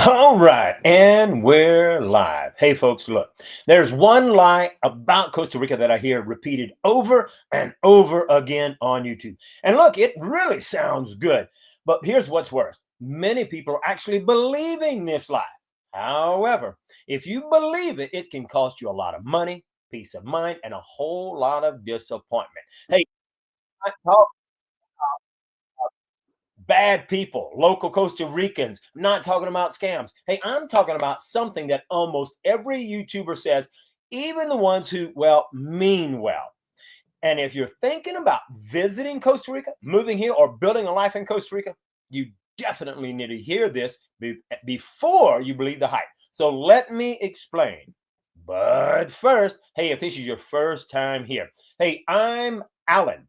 All right, and we're live. Hey, folks, look, there's one lie about Costa Rica that I hear repeated over and over again on YouTube. And look, it really sounds good, but here's what's worse. Many people are actually believing this lie. However, if you believe it, it can cost you a lot of money, peace of mind, and a whole lot of disappointment. Hey, I talk bad people, local Costa Ricans. I'm not talking about scams. Hey, I'm talking about something that almost every YouTuber says, even the ones who, well, mean well. And if you're thinking about visiting Costa Rica, moving here, or building a life in Costa Rica, you definitely need to hear this before you believe the hype. So let me explain. But first, hey, if this is your first time here, hey, I'm Alan.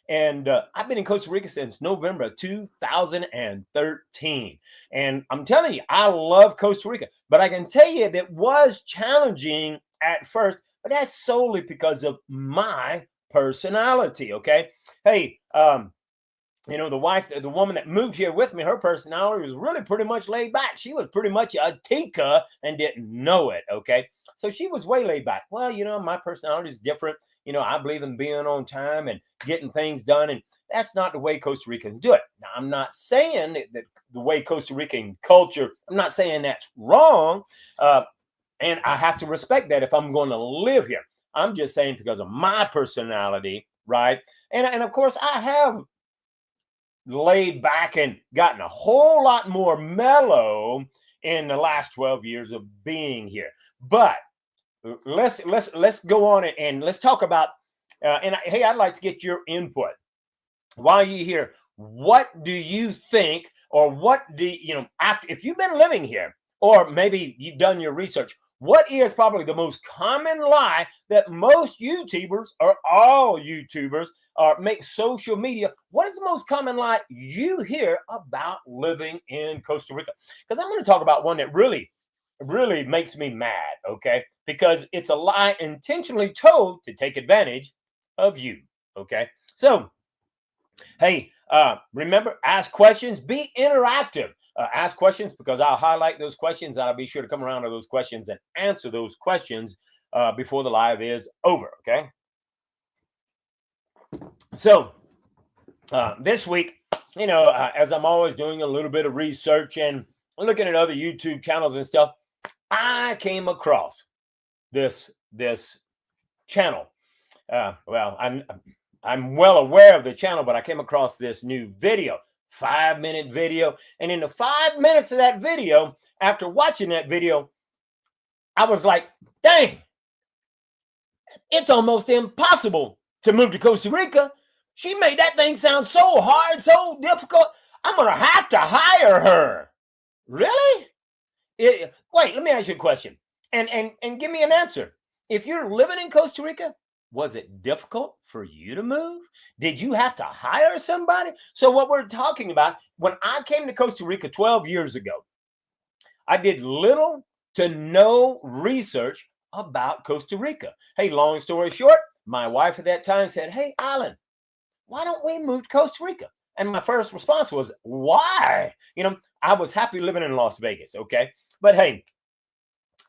And I've been in Costa Rica since November of 2013. And I'm telling you, I love Costa Rica. But I can tell you that it was challenging at first, but that's solely because of my personality. Okay. Hey, the woman that moved here with me, her personality was really pretty much laid back. She was pretty much a tika and didn't know it. Okay. So she was way laid back. Well, my personality is different. I believe in being on time and getting things done. And that's not the way Costa Ricans do it. Now, I'm not saying that the way Costa Rican culture, I'm not saying that's wrong. And I have to respect that if I'm going to live here. I'm just saying because of my personality, right? And of course, I have laid back and gotten a whole lot more mellow in the last 12 years of being here. But let's go on and let's talk about hey, I'd like to get your input while you're here. What do you think, or what do after, if you've been living here, or maybe you've done your research, what is probably the most common lie that most YouTubers, or all YouTubers, make social media? What is the most common lie you hear about living in Costa Rica? Because I'm going to talk about one that really makes me mad, okay? Because it's a lie intentionally told to take advantage of you, okay? So, hey, remember, ask questions, be interactive. Ask questions because I'll highlight those questions. I'll be sure to come around to those questions and answer those questions before the live is over, okay? So, this week, as I'm always doing a little bit of research and looking at other YouTube channels and stuff, I came across this channel. Well, I'm well aware of the channel, but I came across this new video, 5-minute video. And in the 5 minutes of that video, after watching that video, I was like, dang, it's almost impossible to move to Costa Rica. She made that thing sound so hard, so difficult. I'm going to have to hire her. Really? Wait, let me ask you a question and give me an answer. If you're living in Costa Rica, was it difficult for you to move? Did you have to hire somebody? So what we're talking about, when I came to Costa Rica 12 years ago, I did little to no research about Costa Rica. Hey, long story short, my wife at that time said, hey, Alan, why don't we move to Costa Rica? And my first response was, why? I was happy living in Las Vegas, okay? But hey,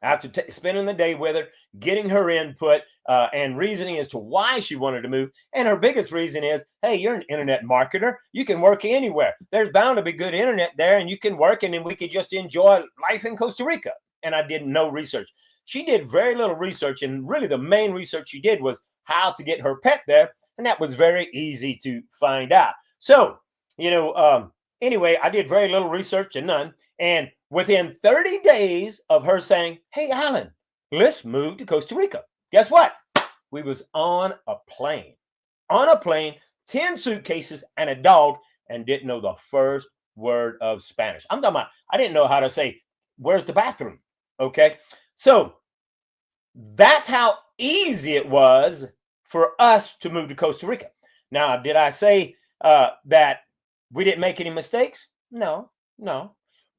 after spending the day with her, getting her input and reasoning as to why she wanted to move. And her biggest reason is, hey, you're an internet marketer. You can work anywhere. There's bound to be good internet there, and you can work, and then we could just enjoy life in Costa Rica. And I did no research. She did very little research, and really the main research she did was how to get her pet there, and that was very easy to find out. So, anyway, I did very little research and none. And within 30 days of her saying, hey, Alan, let's move to Costa Rica, guess what? We was on a plane, 10 suitcases and a dog, and didn't know the first word of Spanish. I'm talking about, I didn't know how to say, where's the bathroom? Okay. So that's how easy it was for us to move to Costa Rica. Now, did I say that we didn't make any mistakes? No.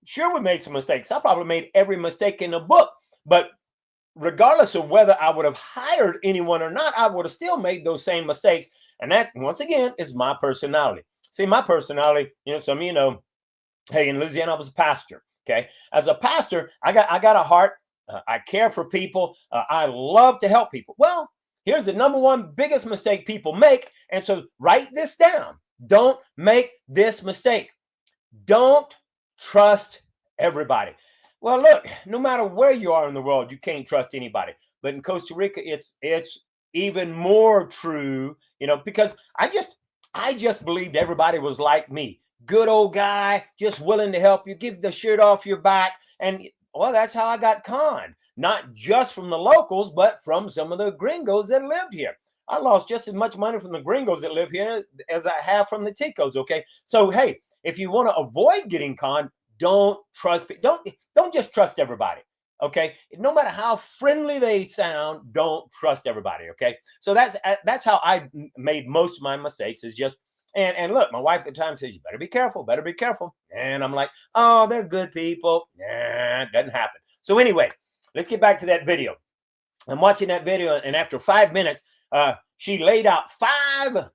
Sure, we made some mistakes. I probably made every mistake in the book, but regardless of whether I would have hired anyone or not, I would have still made those same mistakes. And that, once again, is my personality. See, my personality, some of you know, hey, in Louisiana, I was a pastor. Okay. As a pastor, I got a heart. I care for people. I love to help people. Well, here's the number one biggest mistake people make. And so write this down. Don't make this mistake. Don't trust everybody. Well, look, no matter where you are in the world, you can't trust anybody. But in Costa Rica, it's even more true, because I just believed everybody was like me. Good old guy, just willing to help you, give the shirt off your back. And well, that's how I got conned. Not just from the locals, but from some of the gringos that lived here. I lost just as much money from the gringos that live here as I have from the Ticos. Okay. So, hey, if you want to avoid getting conned, don't trust. Don't just trust everybody. Okay. No matter how friendly they sound, don't trust everybody. Okay. So that's how I made most of my mistakes, is just, and look, my wife at the time says, you better be careful, And I'm like, oh, they're good people. Nah, it doesn't happen. So anyway, let's get back to that video. I'm watching that video, and after 5 minutes, she laid out 5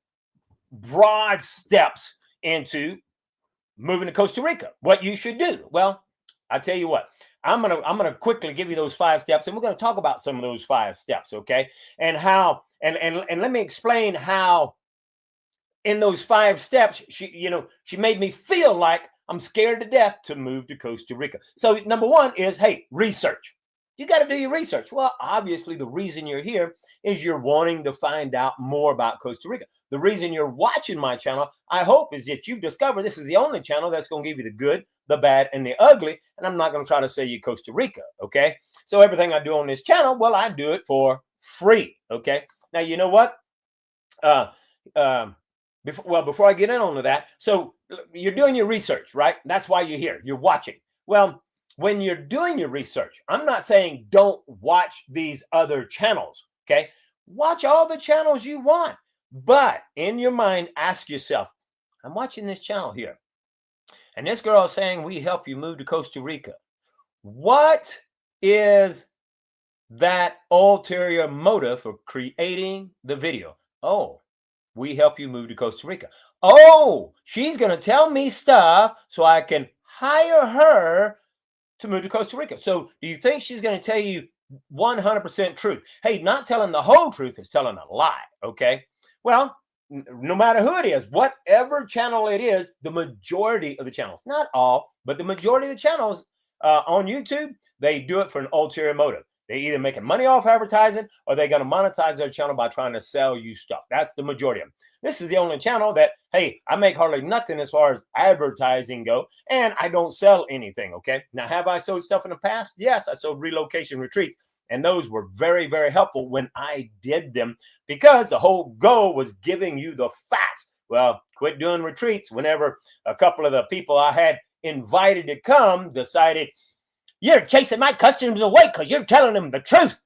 broad steps into moving to Costa Rica, what you should do. Well, I tell you what, I'm gonna quickly give you those 5 steps, and we're gonna talk about some of those 5 steps, okay? And how, and let me explain how in those 5 steps, she made me feel like I'm scared to death to move to Costa Rica. So number 1 is, hey, research. You got to do your research. Well, obviously, the reason you're here is you're wanting to find out more about Costa Rica. The reason you're watching my channel, I hope, is that you've discovered this is the only channel that's going to give you the good, the bad, and the ugly. And I'm not going to try to sell you Costa Rica, okay? So everything I do on this channel, well, I do it for free, okay? Now, you know what? Before I get in on that, so you're doing your research, right? That's why you're here. You're watching. Well, when you're doing your research, I'm not saying don't watch these other channels, okay? Watch all the channels you want, but in your mind, ask yourself, I'm watching this channel here, and this girl is saying we help you move to Costa Rica. What is that ulterior motive for creating the video? Oh, we help you move to Costa Rica. Oh, she's going to tell me stuff so I can hire her to move to Costa Rica. So do you think she's going to tell you 100% truth? Hey, not telling the whole truth is telling a lie, okay? Well, no matter who it is, whatever channel it is, the majority of the channels, not all, but the majority of the channels on YouTube, they do it for an ulterior motive. They're either making money off advertising, or they're going to monetize their channel by trying to sell you stuff. That's the majority of them. This is the only channel that, hey, I make hardly nothing as far as advertising go, and I don't sell anything, okay? Now, have I sold stuff in the past? Yes, I sold relocation retreats, and those were very, very helpful when I did them, because the whole goal was giving you the facts. Well, quit doing retreats whenever a couple of the people I had invited to come decided, you're chasing my customers away because you're telling them the truth.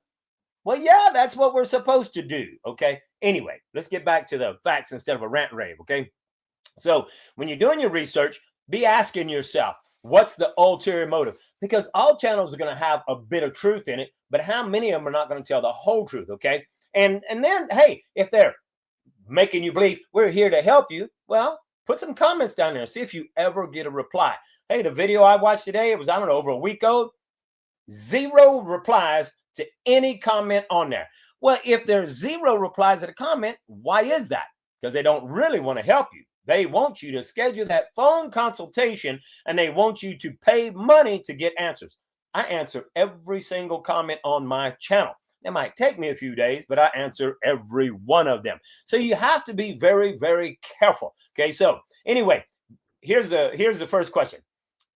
Well, yeah, that's what we're supposed to do, okay? Anyway, let's get back to the facts instead of a rant and rave, okay? So when you're doing your research, be asking yourself, what's the ulterior motive? Because all channels are going to have a bit of truth in it, but how many of them are not going to tell the whole truth, okay? And then, hey, if they're making you believe we're here to help you, well, put some comments down there. See if you ever get a reply. Hey, the video I watched today, it was, I don't know, over a week old. 0 replies to any comment on there. Well, if there's 0 replies to the comment, why is that? Because they don't really want to help you. They want you to schedule that phone consultation, and they want you to pay money to get answers. I answer every single comment on my channel. It might take me a few days, but I answer every one of them. So you have to be very, very careful. Okay, so anyway, here's the first question.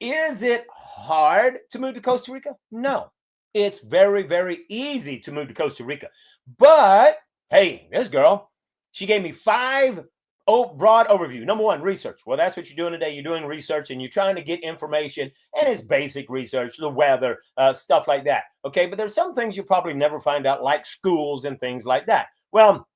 Is it hard to move to Costa Rica? No, it's very, very easy to move to Costa Rica. But hey, this girl, she gave me 5 broad overview. Number 1, research. Well, that's what you're doing today. You're doing research, and you're trying to get information, and it's basic research, the weather, stuff like that. Okay, but there's some things you probably never find out, like schools and things like that. Well,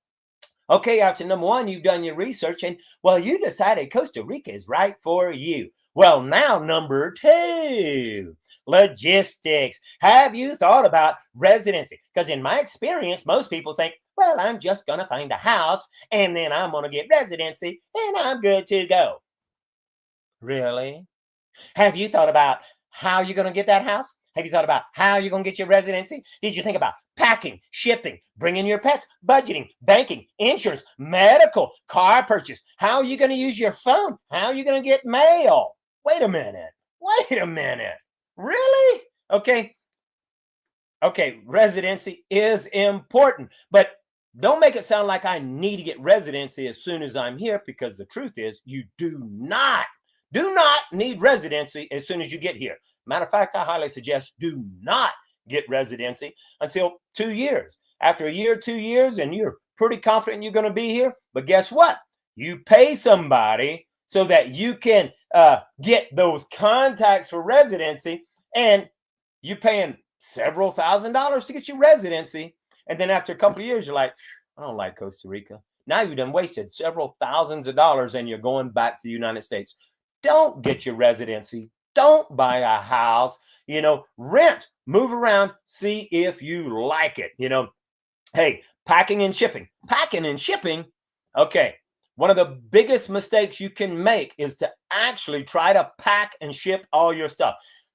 okay, after number 1, you've done your research, and well, you decided Costa Rica is right for you. Well, now number 2, logistics. Have you thought about residency? Because in my experience, most people think, well, I'm just going to find a house, and then I'm going to get residency, and I'm good to go. Really? Have you thought about how you're going to get that house? Have you thought about how you're going to get your residency? Did you think about packing, shipping, bringing your pets, budgeting, banking, insurance, medical, car purchase? How are you going to use your phone? How are you going to get mail? Wait a minute. Wait a minute. Really? Okay. Okay, residency is important, but don't make it sound like I need to get residency as soon as I'm here, because the truth is you do not need residency as soon as you get here. Matter of fact, I highly suggest do not get residency until 2 years. After a year, 2 years, and you're pretty confident you're going to be here, but guess what? You pay somebody so that you can get those contacts for residency, and you're paying several $1,000s to get your residency. And then after a couple of years, you're like, I don't like Costa Rica. Now you've done wasted several thousands of dollars and you're going back to the United States. Don't get your residency. Don't buy a house. Rent, move around, see if you like it. Hey, packing and shipping. Okay. One of the biggest mistakes you can make is to actually try to pack and ship all your stuff.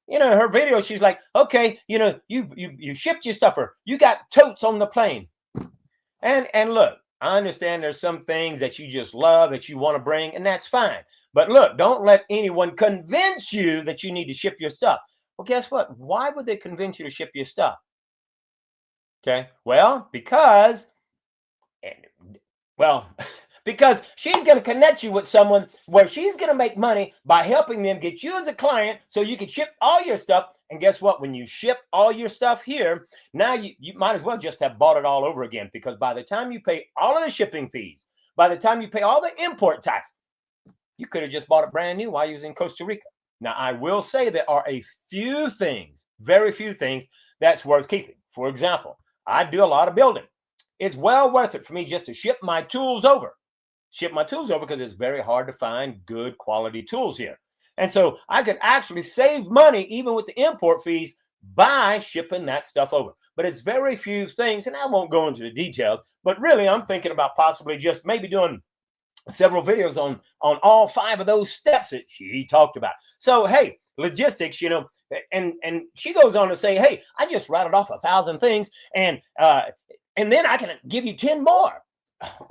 Her video, she's like, okay, you shipped your stuff, or you got totes on the plane. And look, I understand there's some things that you just love that you want to bring, and that's fine. But look, don't let anyone convince you that you need to ship your stuff. Well, guess what? Why would they convince you to ship your stuff? Okay, well, because she's going to connect you with someone where she's going to make money by helping them get you as a client so you can ship all your stuff. And guess what? When you ship all your stuff here, now you might as well just have bought it all over again, because by the time you pay all of the shipping fees, by the time you pay all the import tax, you could have just bought it brand new while you was in Costa Rica. Now, I will say there are a few things, very few things, that's worth keeping. For example, I do a lot of building. It's well worth it for me just to ship my tools over because it's very hard to find good quality tools here. And so I could actually save money even with the import fees by shipping that stuff over. But it's very few things, and I won't go into the details, but really I'm thinking about possibly just maybe doing several videos on all 5 of those steps that she talked about. So, hey, logistics, and she goes on to say, hey, I just rattled off 1,000 things, and then I can give you 10 more.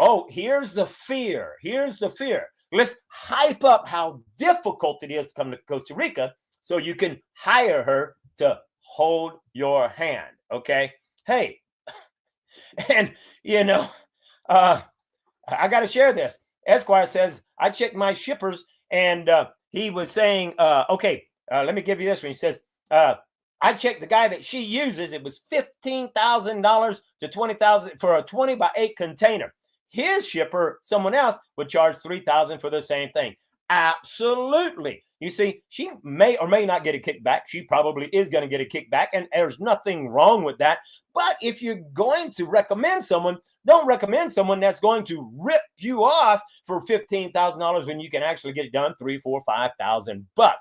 Oh, here's the fear. Let's hype up how difficult it is to come to Costa Rica so you can hire her to hold your hand. Okay. Hey, and I got to share this. Esquire says, I checked my shippers, and he was saying, okay, let me give you this one. He says, I checked the guy that she uses. It was $15,000 to $20,000 for a 20 by 8 container. His shipper, someone else, would charge $3,000 for the same thing. Absolutely. You see, she may or may not get a kickback. She probably is going to get a kickback, and there's nothing wrong with that. But if you're going to recommend someone, don't recommend someone that's going to rip you off for $15,000 when you can actually get it done $3,000, $4,000, $5,000.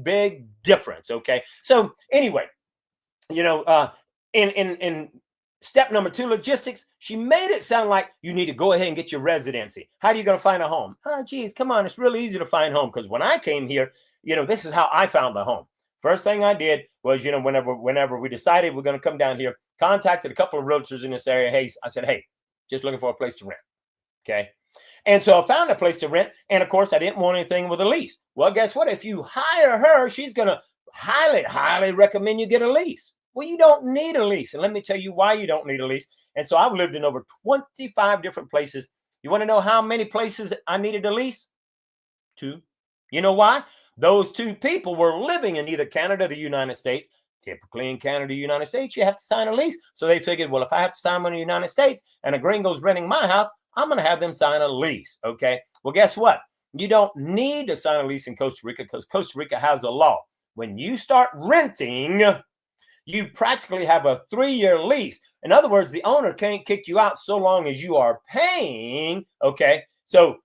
Big difference. Okay. So anyway, in step number 2, logistics, she made it sound like you need to go ahead and get your residency. How are you going to find a home? Oh, geez, come on. It's really easy to find home, because when I came here, this is how I found the home. First thing I did was, whenever we decided we're going to come down here, contacted a couple of realtors in this area. Hey, I said, hey, just looking for a place to rent. Okay. And so I found a place to rent. And of course, I didn't want anything with a lease. Well, guess what? If you hire her, she's going to highly recommend you get a lease. Well, you don't need a lease. And let me tell you why you don't need a lease. And so I've lived in over 25 different places. You want to know how many places I needed a lease? 2. You know why? Those 2 people were living in either Canada or the United States. Typically in Canada or United States, you have to sign a lease. So they figured, well, if I have to sign one in the United States and a gringo's renting my house, I'm going to have them sign a lease. Okay. Well, guess what? You don't need to sign a lease in Costa Rica, because Costa Rica has a law. When you start renting, you practically have a 3-year lease. In other words, the owner can't kick you out so long as you are paying. Okay. So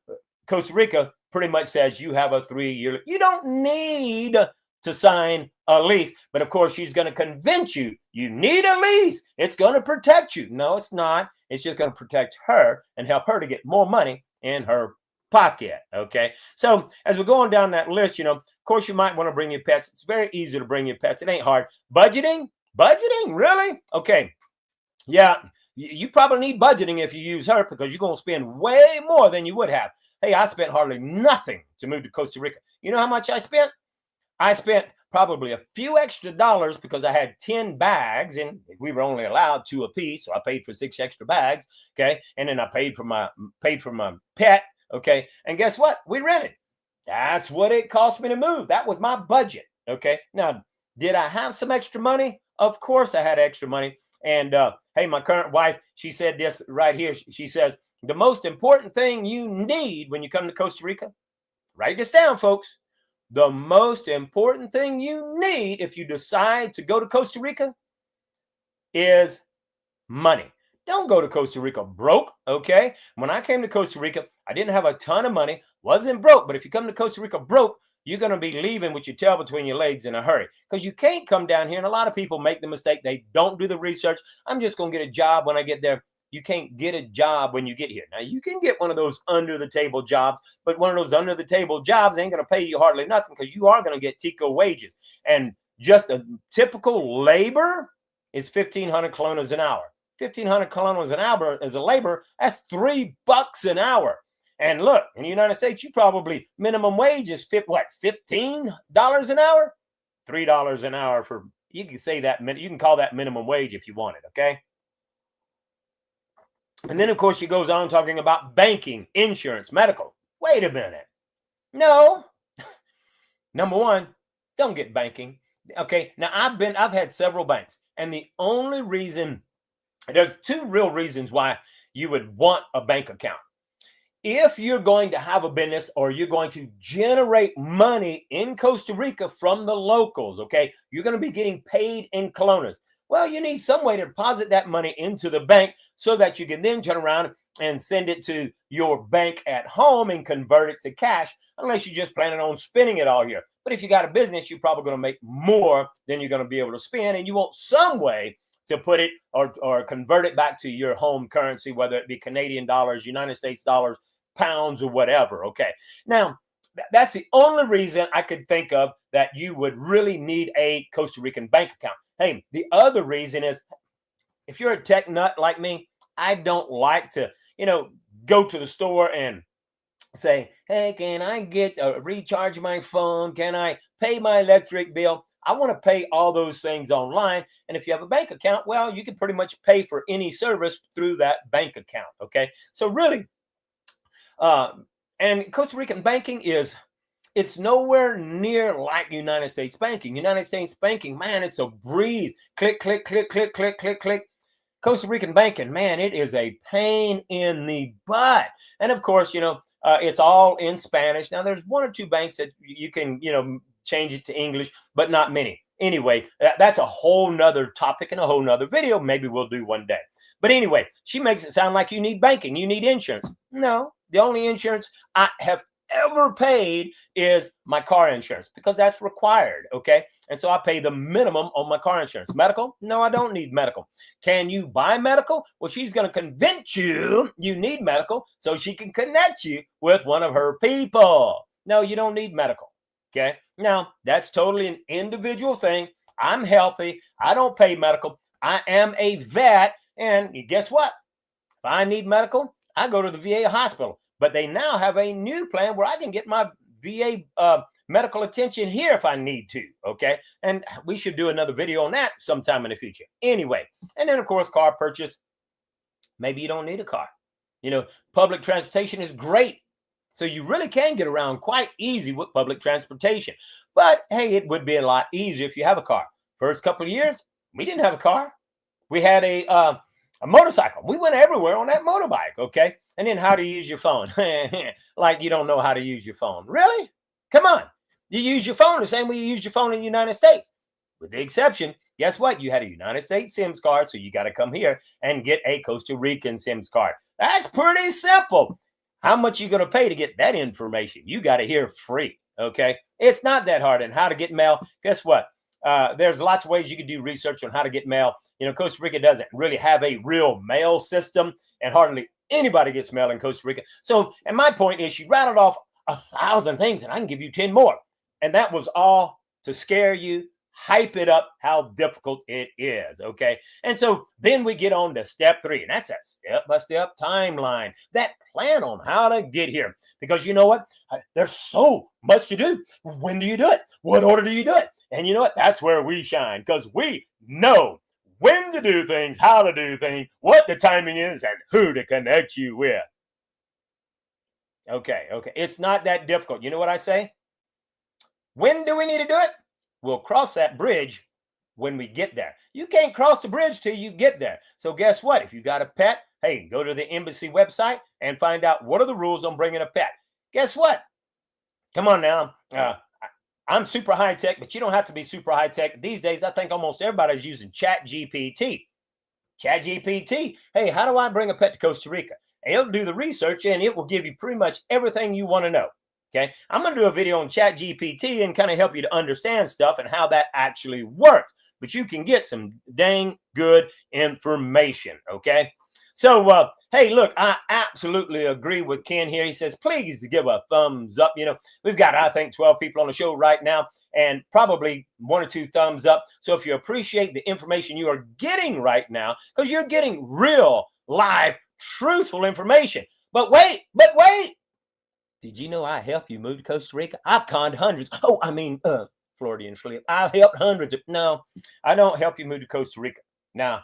Costa Rica pretty much says you have a 3-year. You don't need to sign a lease. But of course, she's going to convince you need a lease. It's going to protect you. No, it's not. It's just going to protect her and help her to get more money in her pocket. Okay. So as we're going down that list, of course, you might want to bring your pets. It's very easy to bring your pets. It ain't hard. Budgeting, really? Okay. Yeah. You probably need budgeting if you use her, because you're going to spend way more than you would have. Hey, I spent hardly nothing to move to Costa Rica. You know how much I spent? I spent probably a few extra dollars because I had 10 bags and we were only allowed 2 apiece. So I paid for 6 extra bags. Okay. And then I paid for my pet. Okay. And guess what? We rented. That's what it cost me to move. That was my budget. Okay. Now, did I have some extra money? Of course I had extra money. And hey, my current wife, she said this right here. She says, the most important thing you need when you come to Costa Rica, write this down, folks. The most important thing you need if you decide to go to Costa Rica is money. Don't go to Costa Rica broke, okay? When I came to Costa Rica, I didn't have a ton of money, wasn't broke, but if you come to Costa Rica broke, you're going to be leaving with your tail between your legs in a hurry, because you can't come down here. And a lot of people make the mistake. They don't do the research. I'm just going to get a job when I get there. You can't get a job when you get here. Now, you can get one of those under the table jobs, but one of those under the table jobs ain't going to pay you hardly nothing, because you are going to get tico wages. And just a typical labor is 1,500 colones an hour. 1,500 colones an hour as a labor, that's $3 an hour. And look, in the United States, you probably minimum wage is $15 an hour? $3 an hour for, you can say that, you can call that minimum wage if you want it, okay? And then, of course, she goes on talking about banking, insurance, medical. Wait a minute. No. Number one, don't get banking. Okay. Now, I've had several banks, and the only reason, there's 2 real reasons why you would want a bank account. If you're going to have a business or you're going to generate money in Costa Rica from the locals, okay, you're going to be getting paid in colones. Well, you need some way to deposit that money into the bank so that you can then turn around and send it to your bank at home and convert it to cash, unless you're just planning on spending it all here. But if you got a business, you're probably going to make more than you're going to be able to spend, and you want some way to put it or convert it back to your home currency, whether it be Canadian dollars, United States dollars, pounds, or whatever. Okay. Now, that's the only reason I could think of that you would really need a Costa Rican bank account. Hey, the other reason is, if you're a tech nut like me, I don't like to, go to the store and say, hey, can I get recharge my phone? Can I pay my electric bill? I want to pay all those things online. And if you have a bank account, well, you can pretty much pay for any service through that bank account. Okay. So really, and Costa Rican banking it's nowhere near like United States banking. United States banking, man, it's a breeze. Click, click, click, click, click, click, click. Costa Rican banking, man, it is a pain in the butt. And of course, it's all in Spanish. Now, there's 1 or 2 banks that you can, change it to English, but not many. Anyway, that's a whole nother topic and a whole nother video. Maybe we'll do one day. But anyway, she makes it sound like you need banking, you need insurance. No, the only insurance I have ever paid is my car insurance, because that's required. Okay. And so I pay the minimum on my car insurance. Medical? No, I don't need medical. Can you buy medical? Well, she's going to convince you need medical so she can connect you with one of her people. No, you don't need medical. Okay. Now, that's totally an individual thing. I'm healthy. I don't pay medical. I am a vet. And guess what? If I need medical, I go to the VA hospital. But they now have a new plan where I can get my VA medical attention here if I need to. Okay. And we should do another video on that sometime in the future. Anyway. And then, of course, car purchase. Maybe you don't need a car. Public transportation is great. So you really can get around quite easy with public transportation. But hey, it would be a lot easier if you have a car. First couple of years, we didn't have a car. We had a motorcycle. We went everywhere on that motorbike. Okay. And then how to use your phone. Like you don't know how to use your phone. Really? Come on. You use your phone the same way you use your phone in the United States. With the exception, guess what? You had a United States SIMS card, so you got to come here and get a Costa Rican SIMS card. That's pretty simple. How much are you going to pay to get that information? You got it here free. Okay. It's not that hard. And how to get mail. Guess what? There's lots of ways you can do research on how to get mail. Costa Rica doesn't really have a real mail system, and hardly Anybody gets mail in Costa Rica. So, and my point is, she rattled off 1,000 things, and I can give you 10 more. And that was all to scare you, hype it up how difficult it is. Okay. And so then we get on to step 3, and that's that step-by-step timeline, that plan on how to get here. Because you know what? There's so much to do. When do you do it? What order do you do it? And you know what? That's where we shine, because we know when to do things, how to do things, what the timing is, and who to connect you with. Okay. It's not that difficult. You know what I say? When do we need to do it? We'll cross that bridge when we get there. You can't cross the bridge till you get there. So guess what? If you got a pet, hey, go to the embassy website and find out what are the rules on bringing a pet. Guess what? Come on now. I'm super high tech, but you don't have to be super high tech. These days, I think almost everybody's using ChatGPT. ChatGPT. Hey, how do I bring a pet to Costa Rica? It'll do the research, and it will give you pretty much everything you want to know. Okay, I'm going to do a video on ChatGPT and kind of help you to understand stuff and how that actually works. But you can get some dang good information. Okay, so hey, look, I absolutely agree with Ken here. He says, please give a thumbs up. You know, we've got, I think, 12 people on the show right now, and probably 1 or 2 thumbs up. So if you appreciate the information you are getting right now, because you're getting real, live, truthful information. But wait. Did you know I help you move to Costa Rica? I've conned hundreds. Oh, I mean, Floridian slip. I've helped hundreds of. No, I don't help you move to Costa Rica. Now,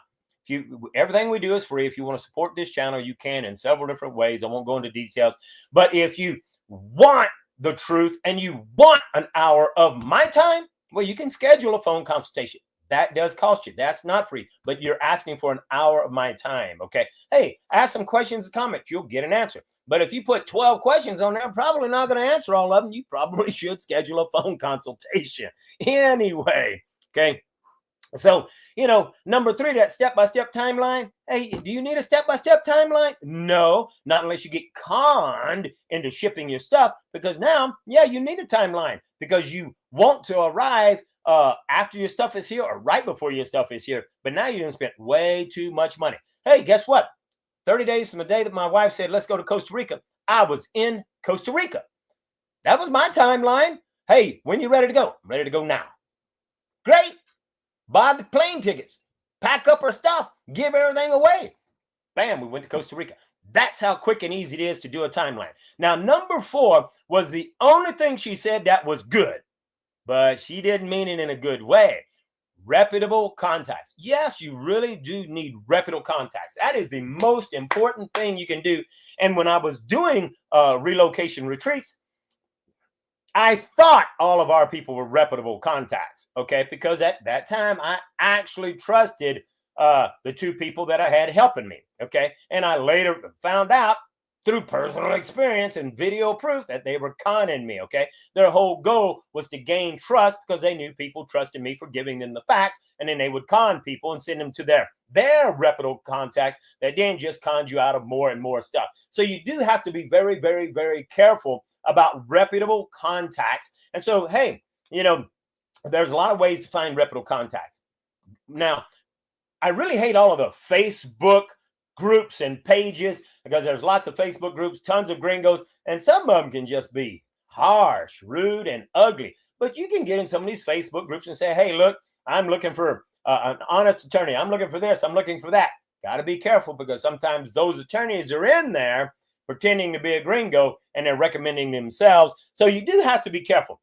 everything we do is free. If you want to support this channel, you can in several different ways. I won't go into details. But if you want the truth and you want an hour of my time, well, you can schedule a phone consultation. That does cost you. That's not free, but you're asking for an hour of my time. Okay. Hey, ask some questions and comments. You'll get an answer. But if you put 12 questions on there, I'm probably not going to answer all of them. You probably should schedule a phone consultation anyway. Okay. So, you know, number 3, that step-by-step timeline. Hey, do you need a step-by-step timeline? No, not unless you get conned into shipping your stuff, because now, yeah, you need a timeline because you want to arrive after your stuff is here or right before your stuff is here. But now you didn't spend way too much money. Hey, guess what? 30 days from the day that my wife said, let's go to Costa Rica, I was in Costa Rica. That was my timeline. Hey, when you ready to go? I'm ready to go now. Great. Buy the plane tickets, pack up our stuff, give everything away. Bam, we went to Costa Rica. That's how quick and easy it is to do a timeline. Now, number 4 was the only thing she said that was good, but she didn't mean it in a good way. Reputable contacts. Yes, you really do need reputable contacts. That is the most important thing you can do. And when I was doing relocation retreats, I thought all of our people were reputable contacts, okay? Because at that time, I actually trusted the 2 people that I had helping me, okay? And I later found out through personal experience and video proof that they were conning me, okay? Their whole goal was to gain trust because they knew people trusted me for giving them the facts, and then they would con people and send them to their reputable contacts that then just conned you out of more and more stuff. So you do have to be very, very, very careful about reputable contacts. And so, hey, you know, there's a lot of ways to find reputable contacts. Now, I really hate all of the Facebook groups and pages, because there's lots of Facebook groups, tons of gringos, and some of them can just be harsh, rude, and ugly. But you can get in some of these Facebook groups and say, hey, look, I'm looking for an honest attorney. I'm looking for this. I'm looking for that. Got to be careful, because sometimes those attorneys are in there pretending to be a gringo and they're recommending themselves. So you do have to be careful.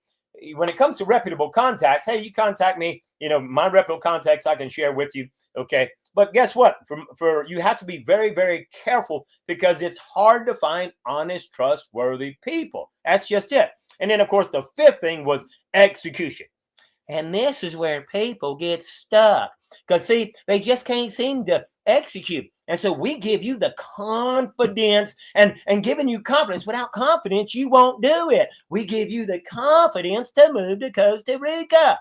When it comes to reputable contacts, hey, you contact me, you know, my reputable contacts I can share with you. Okay. But guess what? For you have to be very, very careful, because it's hard to find honest, trustworthy people. That's just it. And then, of course, the 5th thing was execution. And this is where people get stuck, because, see, they just can't seem to execute. And so we give you the confidence, and giving you confidence. Without confidence, you won't do it. We give you the confidence to move to Costa Rica.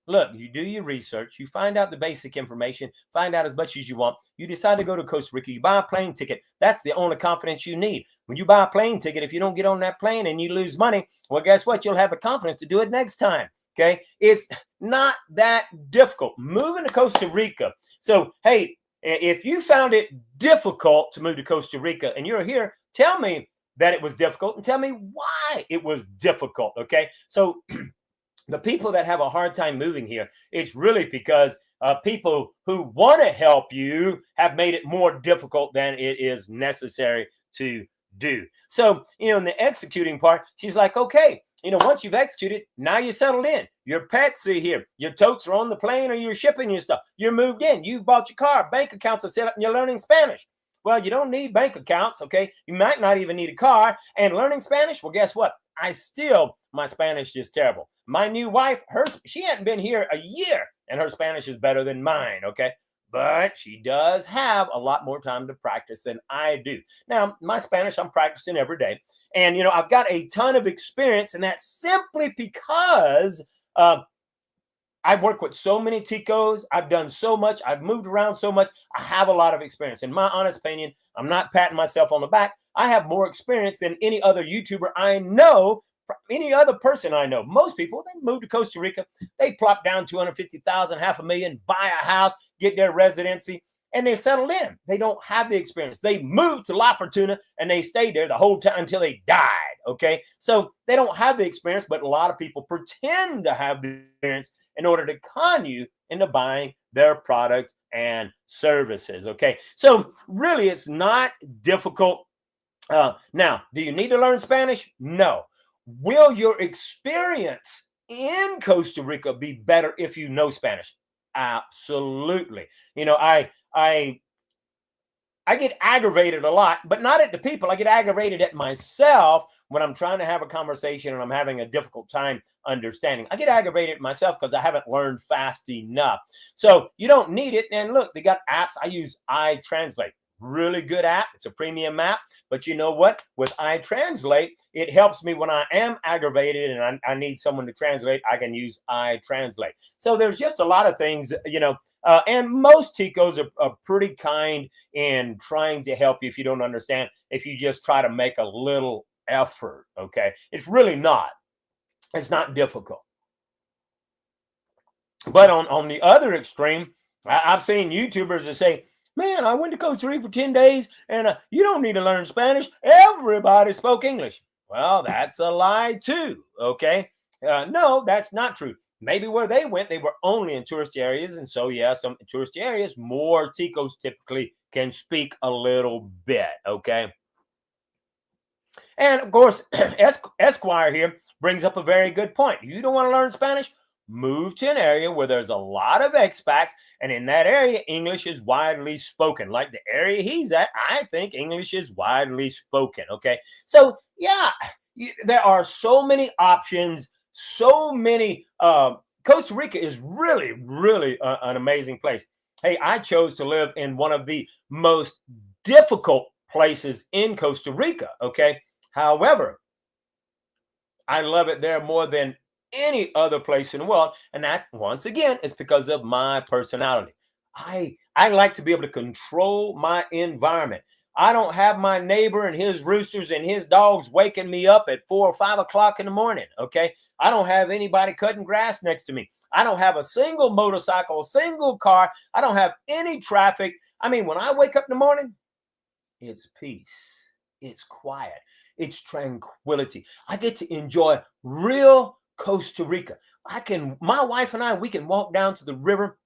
Look, you do your research, you find out the basic information, find out as much as you want. You decide to go to Costa Rica, you buy a plane ticket. That's the only confidence you need. When you buy a plane ticket, if you don't get on that plane and you lose money, well, guess what? You'll have the confidence to do it next time. Okay. It's not that difficult moving to Costa Rica. So, hey, If you found it difficult to move to Costa Rica and you're here, tell me that it was difficult and tell me why it was difficult. Okay. So the people that have a hard time moving here, it's really because people who want to help you have made it more difficult than it is necessary to do. So, in the executing part, she's like, okay, once you've executed, now you're settled in. Your pets are here. Your totes are on the plane or you're shipping your stuff. You're moved in. You've bought your car. Bank accounts are set up and you're learning Spanish. Well, you don't need bank accounts, okay? You might not even need a car. And learning Spanish, well, guess what? My Spanish is terrible. My new wife, she hadn't been here a year, and her Spanish is better than mine, okay? But she does have a lot more time to practice than I do. Now, my Spanish, I'm practicing every day. And, I've got a ton of experience, and that's simply because I've worked with so many Ticos. I've done so much. I've moved around so much. I have a lot of experience. In my honest opinion, I'm not patting myself on the back. I have more experience than any other YouTuber I know, any other person I know. Most people, they move to Costa Rica. They plop down 250,000, $500,000, buy a house, get their residency, and they settled in. They don't have the experience. They moved to La Fortuna, and they stayed there the whole time until they died, okay? So they don't have the experience, but a lot of people pretend to have the experience in order to con you into buying their product and services, okay? So really, it's not difficult. Now, do you need to learn Spanish? No. Will your experience in Costa Rica be better if you know Spanish? Absolutely. I get aggravated a lot, but not at the people. I get aggravated at myself when I'm trying to have a conversation and I'm having a difficult time understanding. I get aggravated at myself because I haven't learned fast enough. So you don't need it. And look, they got apps. I use iTranslate. Really good app. It's a premium app. But you know what? With iTranslate, it helps me when I am aggravated and I need someone to translate. I can use iTranslate. So there's just a lot of things, and most Ticos are pretty kind in trying to help you if you don't understand, if you just try to make a little effort, okay? It's really not. It's not difficult. But on the other extreme, I've seen YouTubers that say, man, I went to Costa Rica for 10 days and you don't need to learn Spanish. Everybody spoke English. Well, that's a lie too, okay? No, that's not true. Maybe where they went, they were only in tourist areas. And so, yeah, some tourist areas, more Ticos typically can speak a little bit, okay? And of course, Esquire here brings up a very good point. You don't want to learn Spanish? Move to an area where there's a lot of expats, and in that area, English is widely spoken. Like the area he's at, I think English is widely spoken, okay? So, yeah, there are so many options, so many. Costa Rica is really, really an amazing place. Hey, I chose to live in one of the most difficult places in Costa Rica, okay? However, I love it there more than any other place in the world, and that once again is because of my personality. I like to be able to control my environment. I don't have my neighbor and his roosters and his dogs waking me up at 4 or 5 o'clock in the morning, okay? I don't have anybody cutting grass next to me. I don't have a single motorcycle, a single car. I don't have any traffic. I mean, when I wake up in the morning, it's peace. It's quiet. It's tranquility. I get to enjoy real Costa Rica. My wife and I, we can walk down to the river,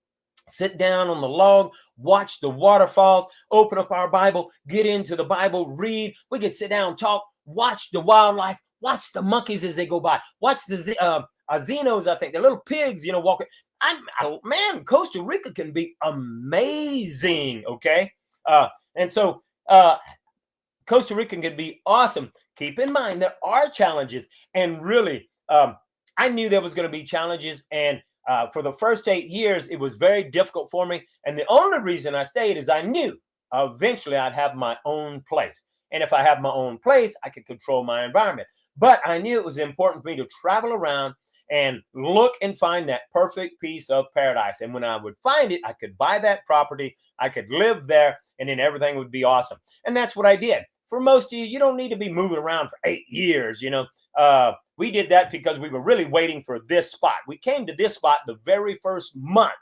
sit down on the log, watch the waterfalls, open up our Bible, get into the Bible, read. We can sit down, talk, watch the wildlife, watch the monkeys as they go by, watch the Azinos, I think, the little pigs, walking. Man, Costa Rica can be amazing, okay? And so Costa Rica can be awesome. Keep in mind, there are challenges, and really, I knew there was going to be challenges, and for the first 8 years, it was very difficult for me. And the only reason I stayed is I knew eventually I'd have my own place. And if I have my own place, I could control my environment. But I knew it was important for me to travel around and look and find that perfect piece of paradise. And when I would find it, I could buy that property, I could live there, and then everything would be awesome. And that's what I did. For most of you, you don't need to be moving around for 8 years, We did that because we were really waiting for this spot. We came to this spot the very first month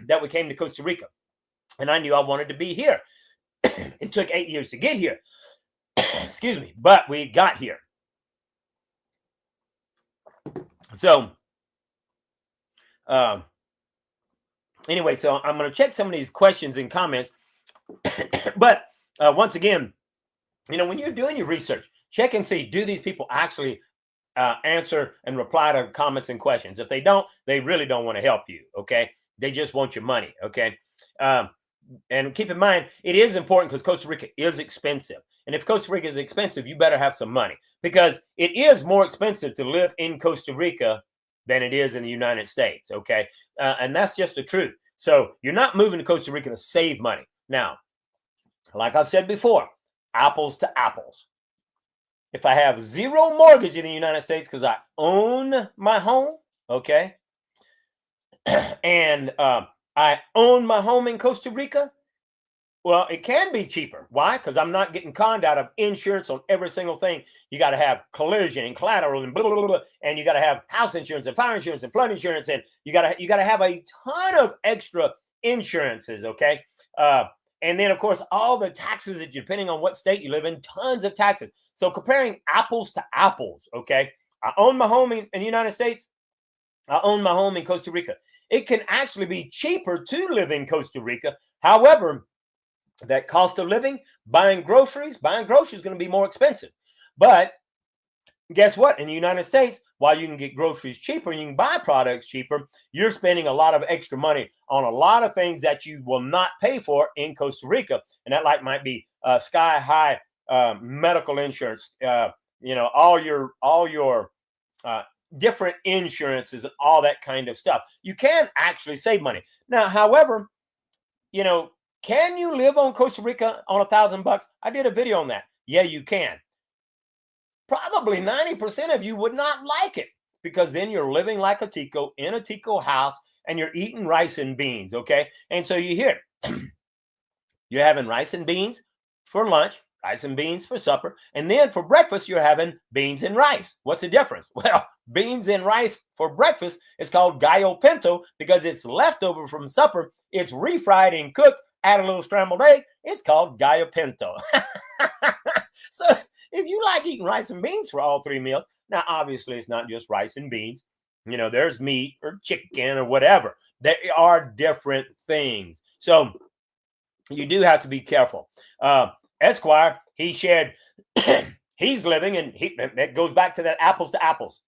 that we came to Costa Rica. and I knew I wanted to be here. It took 8 years to get here. Excuse me, but we got here. So, anyway, so I'm going to check some of these questions and comments. But once again, when you're doing your research, check and see, do these people actually answer and reply to comments and questions? If they don't, they really don't want to help you. Okay. They just want your money. Okay. And keep in mind, it is important because Costa Rica is expensive. And if Costa Rica is expensive, you better have some money, because it is more expensive to live in Costa Rica than it is in the United States. Okay. And that's just the truth. So you're not moving to Costa Rica to save money. Now, like I've said before, apples to apples. If I have zero mortgage in the United States because I own my home, okay, and I own my home in Costa Rica, well, it can be cheaper. Why? Because I'm not getting conned out of insurance on every single thing. You got to have collision and collateral and blah, blah, blah, blah, and you got to have house insurance and fire insurance and flood insurance, and you got to have a ton of extra insurances, okay? And then, of course, all the taxes, depending on what state you live in, tons of taxes. So comparing apples to apples, okay? I own my home in the United States. I own my home in Costa Rica. It can actually be cheaper to live in Costa Rica. However, that cost of living, buying groceries is going to be more expensive. But guess what? In the United States, while you can get groceries cheaper and you can buy products cheaper, you're spending a lot of extra money on a lot of things that you will not pay for in Costa Rica. And that might be sky high medical insurance, all your different insurances and all that kind of stuff. You can actually save money. Now, however, can you live on Costa Rica on $1,000? I did a video on that. Yeah, you can. Probably 90% of you would not like it, because then you're living like a Tico in a Tico house and you're eating rice and beans, okay? And so you hear you're having rice and beans for lunch, rice and beans for supper, and then for breakfast you're having beans and rice. What's the difference? Well, beans and rice for breakfast is called gallo pinto because it's leftover from supper. It's refried and cooked, add a little scrambled egg. It's called gallo pinto. So if you like eating rice and beans for all three meals, now obviously it's not just rice and beans. There's meat or chicken or whatever. There are different things. So you do have to be careful. Esquire, he shared, he's living, and that goes back to that apples to apples.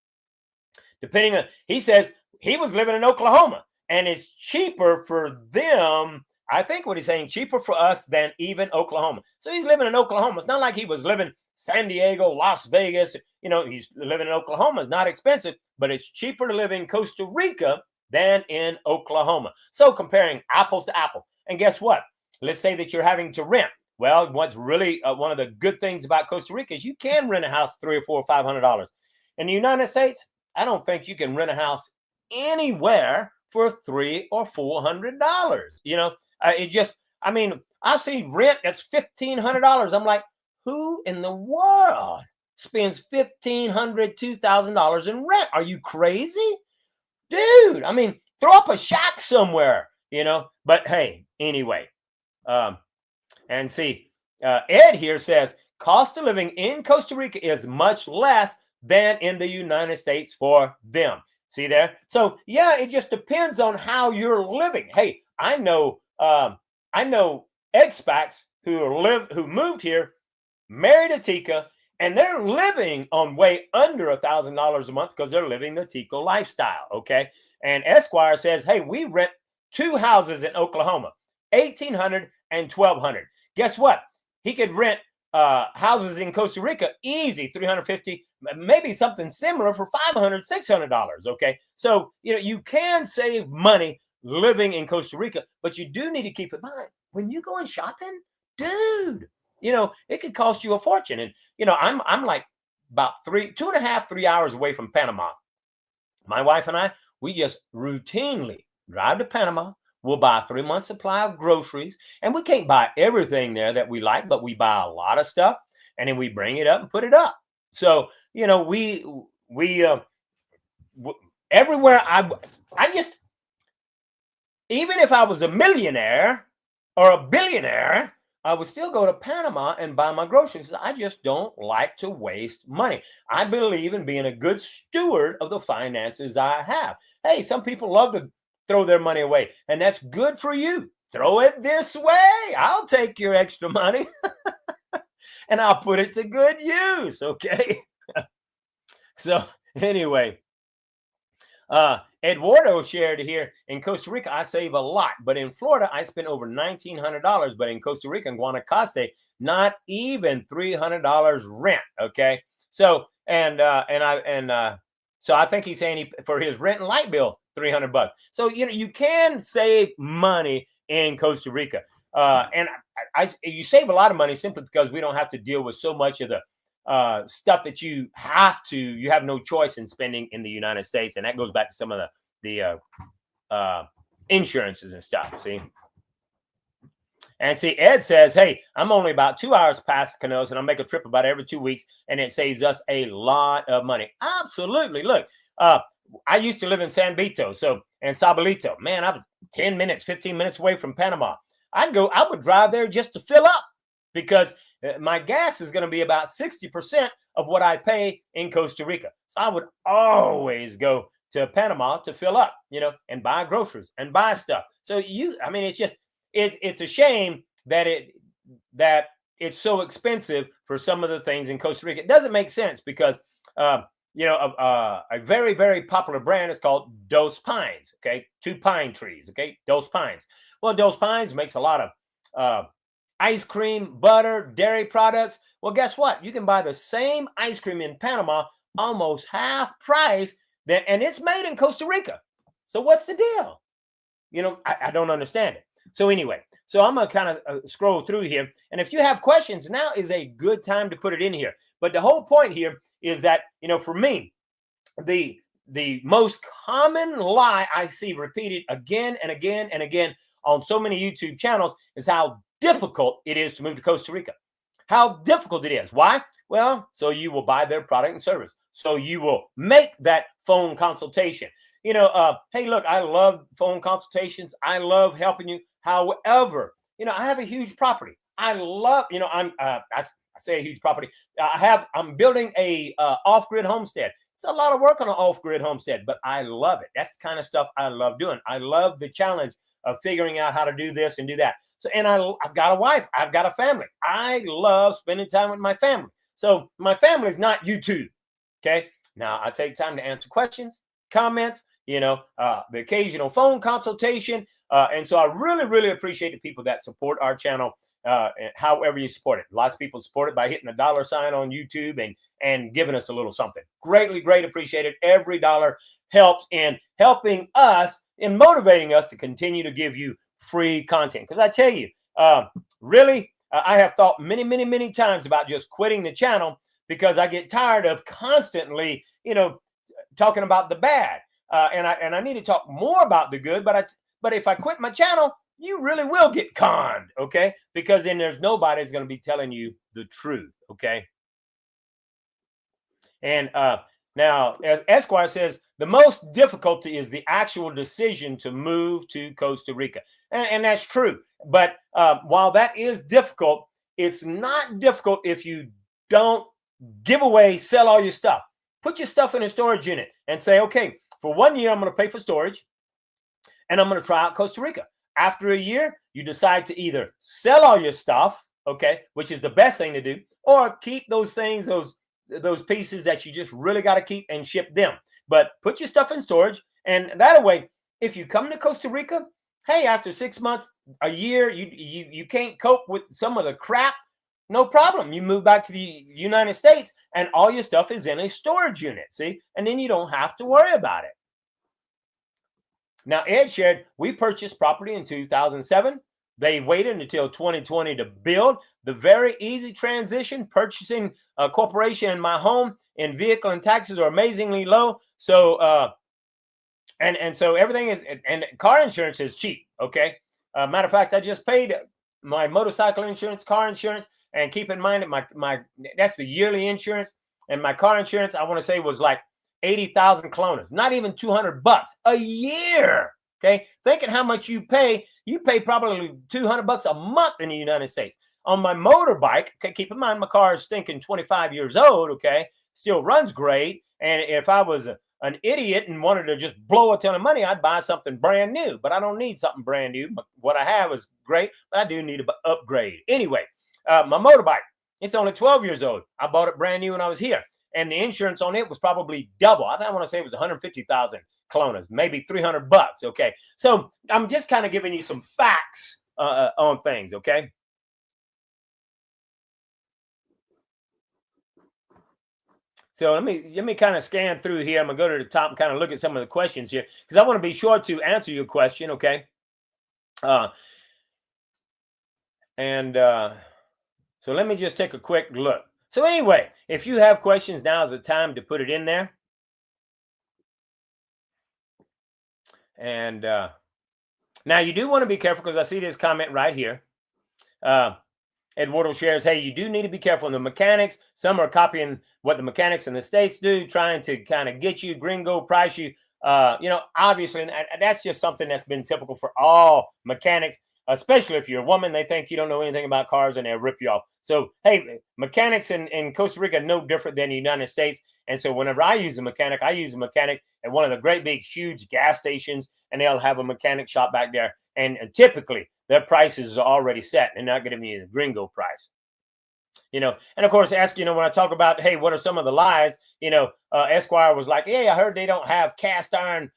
He says he was living in Oklahoma, and it's cheaper for them. I think what he's saying, cheaper for us than even Oklahoma. So he's living in Oklahoma. It's not like he was living San Diego, Las Vegas. He's living in Oklahoma. It's not expensive, but it's cheaper to live in Costa Rica than in Oklahoma. So comparing apples to apples. And guess what? Let's say that you're having to rent. Well, what's really one of the good things about Costa Rica is you can rent a house $300 or $400 or $500. In the United States, I don't think you can rent a house anywhere for $300 or $400. I've seen rent that's $1,500. I'm like, who in the world spends $1,500, $2,000 in rent? Are you crazy? Dude, throw up a shack somewhere, But hey, anyway. And see, Ed here says, cost of living in Costa Rica is much less than in the United States for them. See there? So yeah, it just depends on how you're living. Hey, I know expats who moved here, married a Tica, and they're living on way under $1,000 a month because they're living the Tico lifestyle. Okay. And Esquire says, hey, we rent 2 houses in Oklahoma, $1,800 and $1,200. Guess what? He could rent houses in Costa Rica easy, $350, maybe something similar for $500, $600. Okay. So, you can save money living in Costa Rica, but you do need to keep in mind when you go shopping, dude, it could cost you a fortune. And, I'm like about 2.5, 3 hours away from Panama. My wife and I, we just routinely drive to Panama. We'll buy a 3-month supply of groceries, and we can't buy everything there that we like, but we buy a lot of stuff, and then we bring it up and put it up. So, we everywhere even if I was a millionaire, or a billionaire, I would still go to Panama and buy my groceries. I just don't like to waste money. I believe in being a good steward of the finances I have. Hey, some people love to throw their money away, and that's good for you. Throw it this way. I'll take your extra money and I'll put it to good use. Okay. So anyway, Eduardo shared here, in Costa Rica, I save a lot, but in Florida, I spend over $1,900, but in Costa Rica and Guanacaste, not even $300 rent. Okay. So, so I think he's saying for his rent and light bill, $300. So, you can save money in Costa Rica. And you save a lot of money simply because we don't have to deal with so much of the stuff that you have no choice in spending in the United States. And that goes back to some of the insurances and stuff. See? And see, Ed says, hey, I'm only about 2 hours past the Canoes and I make a trip about every 2 weeks and it saves us a lot of money. Absolutely. Look, I used to live in San Vito, and Sabalito. Man, I'm 10 minutes, 15 minutes away from Panama. I would drive there just to fill up because my gas is going to be about 60% of what I pay in Costa Rica. So I would always go to Panama to fill up, and buy groceries and buy stuff. So it's just, it's a shame that it's so expensive for some of the things in Costa Rica. It doesn't make sense because, a very, very popular brand is called Dos Pines. Okay. 2 pine trees. Okay. Dos Pines. Well, Dos Pines makes a lot of, ice cream, butter, dairy products. Well, guess what? You can buy the same ice cream in Panama almost half price, and it's made in Costa Rica. So what's the deal? I don't understand it. So anyway, I'm going to kind of scroll through here. And if you have questions, now is a good time to put it in here. But the whole point here is that, for me, the most common lie I see repeated again and again and again on so many YouTube channels is how difficult it is to move to Costa Rica. How difficult it is. Why? Well, so you will buy their product and service. So you will make that phone consultation. Hey, look, I love phone consultations. I love helping you. However, I have a huge property. I love, I say a huge property. I'm building a off-grid homestead. It's a lot of work on an off-grid homestead, but I love it. That's the kind of stuff I love doing. I love the challenge of figuring out how to do this and do that. So, and I've got a wife, I've got a family. I love spending time with my family. So my family is not YouTube. Okay. Now I take time to answer questions, comments, the occasional phone consultation. And so I really, really appreciate the people that support our channel. However you support it. Lots of people support it by hitting the $sign on YouTube and giving us a little something. Greatly, great appreciated. Every dollar helps in helping us and motivating us to continue to give you free content. Because I tell you, really, I have thought many, many, many times about just quitting the channel because I get tired of constantly, talking about the bad. And I need to talk more about the good. But if I quit my channel, you really will get conned, okay? Because then there's nobody that's going to be telling you the truth, okay? And now, as Esquire says, the most difficulty is the actual decision to move to Costa Rica. And that's true. But while that is difficult, it's not difficult if you don't give away, sell all your stuff. Put your stuff in a storage unit and say, okay, for 1 year, I'm going to pay for storage and I'm going to try out Costa Rica. After a year, you decide to either sell all your stuff, okay, which is the best thing to do, or keep those things, those pieces that you just really got to keep and ship them. But put your stuff in storage. And that way, if you come to Costa Rica, hey, after 6 months, a year, you can't cope with some of the crap, no problem. You move back to the United States and all your stuff is in a storage unit, see? And then you don't have to worry about it. Now, Ed shared, we purchased property in 2007. They waited until 2020 to build. The very easy transition, purchasing a corporation in my home, and vehicle and taxes are amazingly low. So, and so everything is, and car insurance is cheap. Okay. Matter of fact, I just paid my motorcycle insurance, car insurance, and keep in mind that that's the yearly insurance, and my car insurance, I want to say, was like 80,000 colones, not even $200 a year. Okay. Thinking how much you pay you pay probably $200 a month in the United States. On my motorbike, okay, keep in mind my car is stinking 25 years old, okay, still runs great. And if I was an idiot and wanted to just blow a ton of money, I'd buy something brand new. But I don't need something brand new. What I have is great, but I do need to upgrade. Anyway, my motorbike, it's only 12 years old. I bought it brand new when I was here. And the insurance on it was probably double. I want to say it was 150,000 colonas, maybe $300. Okay. So I'm just kind of giving you some facts on things. Okay. So let me kind of scan through here. I'm gonna go to the top and kind of look at some of the questions here because I want to be sure to answer your question. Okay. So let me just take a quick look. So anyway, if you have questions, now is the time to put it in there. And now you do want to be careful because I see this comment right here. Eduardo shares, hey, you do need to be careful. The mechanics, some are copying what the mechanics in the States do, trying to kind of get you, gringo price you. Obviously, and that's just something that's been typical for all mechanics, especially if you're a woman. They think you don't know anything about cars and they'll rip you off. So, hey, mechanics in Costa Rica are no different than the United States. And so whenever I use a mechanic at one of the great big huge gas stations, and they'll have a mechanic shop back there. And typically their prices are already set and not giving you the gringo price. And of course, ask, when I talk about, hey, what are some of the lies? Esquire was like, hey, I heard they don't have cast iron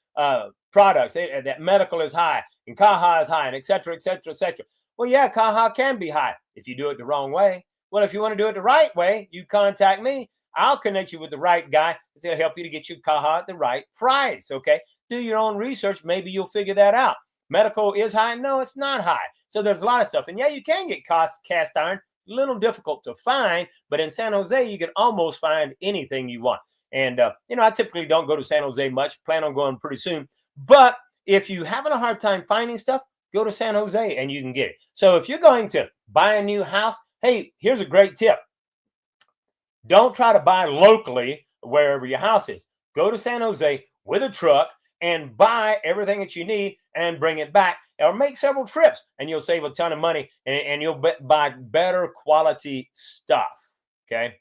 products, that medical is high and Caja is high, and et cetera, et cetera, et cetera. Well, yeah, Caja can be high if you do it the wrong way. Well, if you want to do it the right way, you contact me. I'll connect you with the right guy. It'll help you to get you Caja at the right price. Okay. Do your own research. Maybe you'll figure that out. Medical is high. No, it's not high. So there's a lot of stuff. And yeah, you can get cast iron. A little difficult to find, but in San Jose, you can almost find anything you want. And, I typically don't go to San Jose much. Plan on going pretty soon. But if you're having a hard time finding stuff, go to San Jose and you can get it. So if you're going to buy a new house, hey, here's a great tip. Don't try to buy locally wherever your house is. Go to San Jose with a truck and buy everything that you need and bring it back, or make several trips, and you'll save a ton of money, and you'll buy better quality stuff. Okay.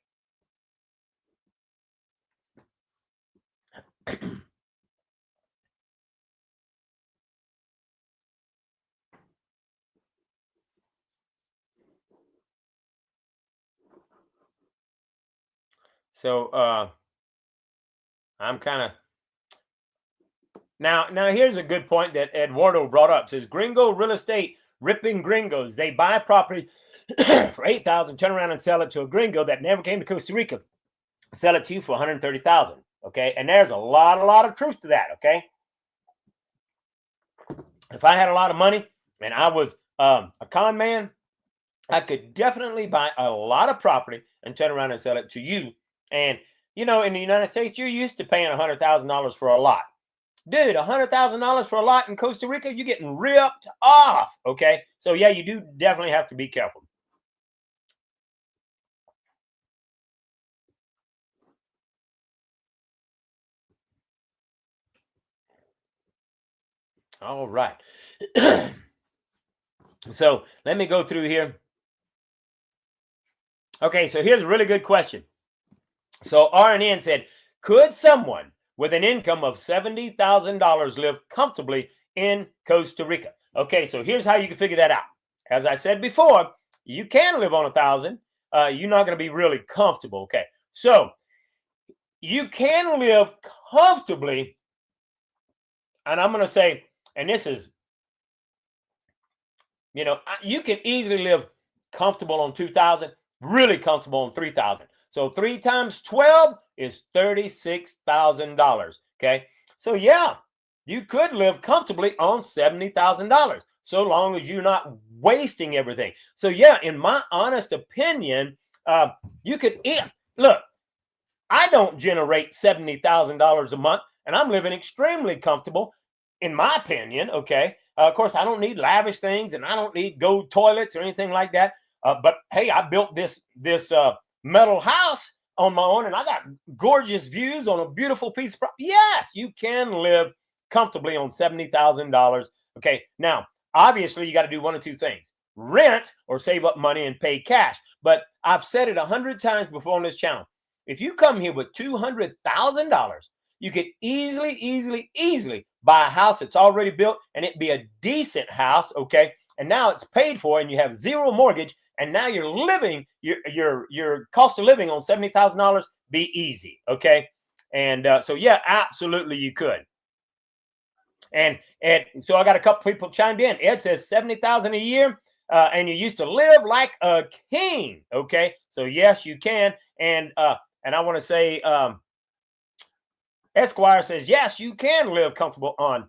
So I'm kind of now here's a good point that Eduardo brought up. Says gringo real estate ripping gringos. They buy property for $8,000, turn around and sell it to a gringo that never came to Costa Rica, sell it to you for $130,000. Okay, and there's a lot of truth to that. Okay, if I had a lot of money and I was a con man, I could definitely buy a lot of property and turn around and sell it to you. And in the United States, you're used to paying $100,000 for a lot. Dude, $100,000 for a lot in Costa Rica, you're getting ripped off. Okay, so yeah, you do definitely have to be careful. All right. So let me go through here. Okay, so here's a really good question. So RNN said, could someone with an income of $70,000 live comfortably in Costa Rica? Okay, so here's how you can figure that out. As I said before, you can live on $1,000. You're not going to be really comfortable. Okay, so you can live comfortably, and I'm going to say, and this is, you can easily live comfortable on $2,000, really comfortable on $3,000. So 3 times 12 is $36,000. Okay. So yeah, you could live comfortably on $70,000 so long as you're not wasting everything. So yeah, in my honest opinion, you could look, I don't generate $70,000 a month and I'm living extremely comfortable in my opinion. Okay. Of course, I don't need lavish things and I don't need gold toilets or anything like that. But hey, I built this metal house on my own and I got gorgeous views on a beautiful piece of property. Yes, you can live comfortably on $70,000. Okay, now obviously you got to do one of two things: rent or save up money and pay cash. But I've said it 100 times before on this channel. If you come here with $200,000, you could easily buy a house that's already built, and it'd be a decent house, okay? And now it's paid for, and you have zero mortgage, and now you're living your cost of living on $70,000 be easy, okay? And so yeah, absolutely you could. And so I got a couple people chimed in. Ed says 70,000 a year, and you used to live like a king, okay? So yes, you can. And I want to say, Esquire says yes, you can live comfortable on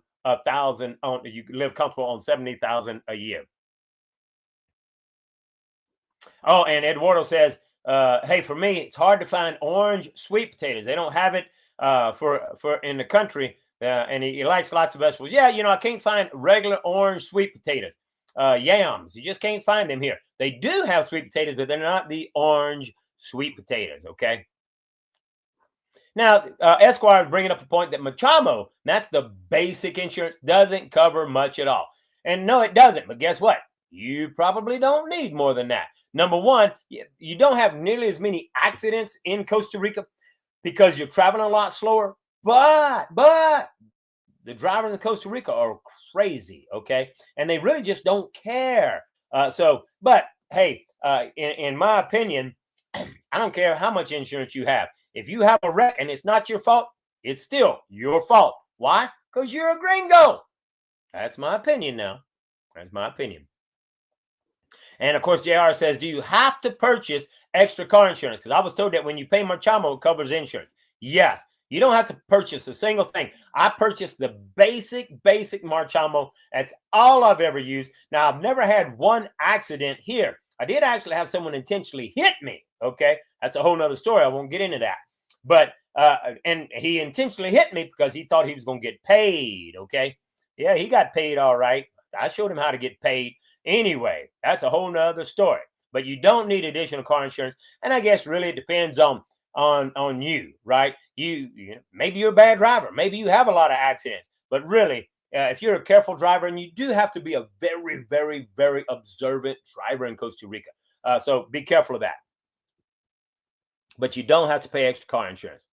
you live comfortable on 70,000 a year. Oh, and Eduardo says, hey, for me, it's hard to find orange sweet potatoes. They don't have it for in the country, and he likes lots of vegetables. Yeah, I can't find regular orange sweet potatoes. Yams, you just can't find them here. They do have sweet potatoes, but they're not the orange sweet potatoes, okay? Now, Esquire is bringing up a point that Machamo, that's the basic insurance, doesn't cover much at all. And no, it doesn't. But guess what? You probably don't need more than that. Number one, you don't have nearly as many accidents in Costa Rica because you're traveling a lot slower. But the drivers in Costa Rica are crazy, okay? And they really just don't care. But hey, in my opinion, I don't care how much insurance you have. If you have a wreck and it's not your fault, it's still your fault. Why? Because you're a gringo. That's my opinion now. That's my opinion. And of course, JR says, do you have to purchase extra car insurance? Because I was told that when you pay Marchamo, it covers insurance. Yes, you don't have to purchase a single thing. I purchased the basic Marchamo. That's all I've ever used. Now, I've never had one accident here. I did actually have someone intentionally hit me. Okay, that's a whole nother story. I won't get into that. But and he intentionally hit me because he thought he was going to get paid. Okay, yeah, he got paid all right. I showed him how to get paid. Anyway, that's a whole nother story. But you don't need additional car insurance, and I guess really it depends on you, right? You maybe you're a bad driver, maybe you have a lot of accidents, but really, if you're a careful driver, and you do have to be a very observant driver in Costa Rica, so be careful of that. But you don't have to pay extra car insurance.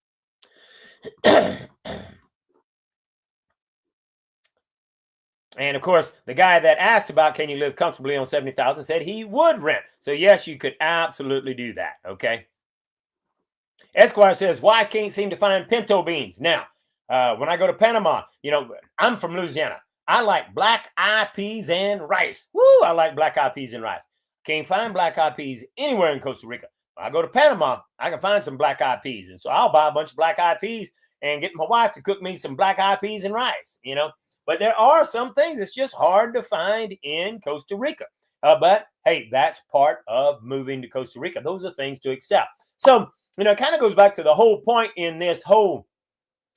And of course, the guy that asked about can you live comfortably on 70,000 said he would rent. So yes, you could absolutely do that. Okay. Esquire says, why I can't seem to find pinto beans? Now, when I go to Panama, I'm from Louisiana. I like black eyed peas and rice. Woo! I like black eyed peas and rice. Can't find black eyed peas anywhere in Costa Rica. When I go to Panama, I can find some black eyed peas. And so I'll buy a bunch of black eyed peas and get my wife to cook me some black eyed peas and rice, But there are some things that's just hard to find in Costa Rica. But hey, that's part of moving to Costa Rica. Those are things to accept. So, it kind of goes back to the whole point in this whole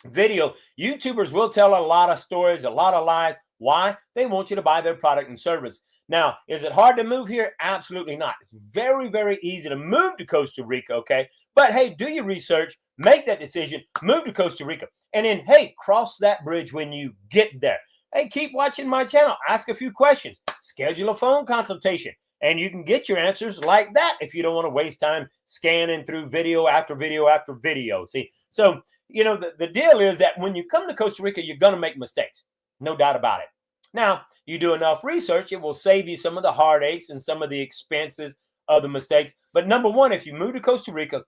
video. YouTubers will tell a lot of stories, a lot of lies. Why? They want you to buy their product and service. Now, is it hard to move here? Absolutely not. It's very easy to move to Costa Rica, okay? But hey, do your research, make that decision, move to Costa Rica, and then, hey, cross that bridge when you get there. Hey, keep watching my channel. Ask a few questions. Schedule a phone consultation, and you can get your answers like that if you don't want to waste time scanning through video after video after video. See, so, the deal is that when you come to Costa Rica, you're going to make mistakes. No doubt about it. Now, you do enough research, it will save you some of the heartaches and some of the expenses of the mistakes. But number one, if you move to Costa Rica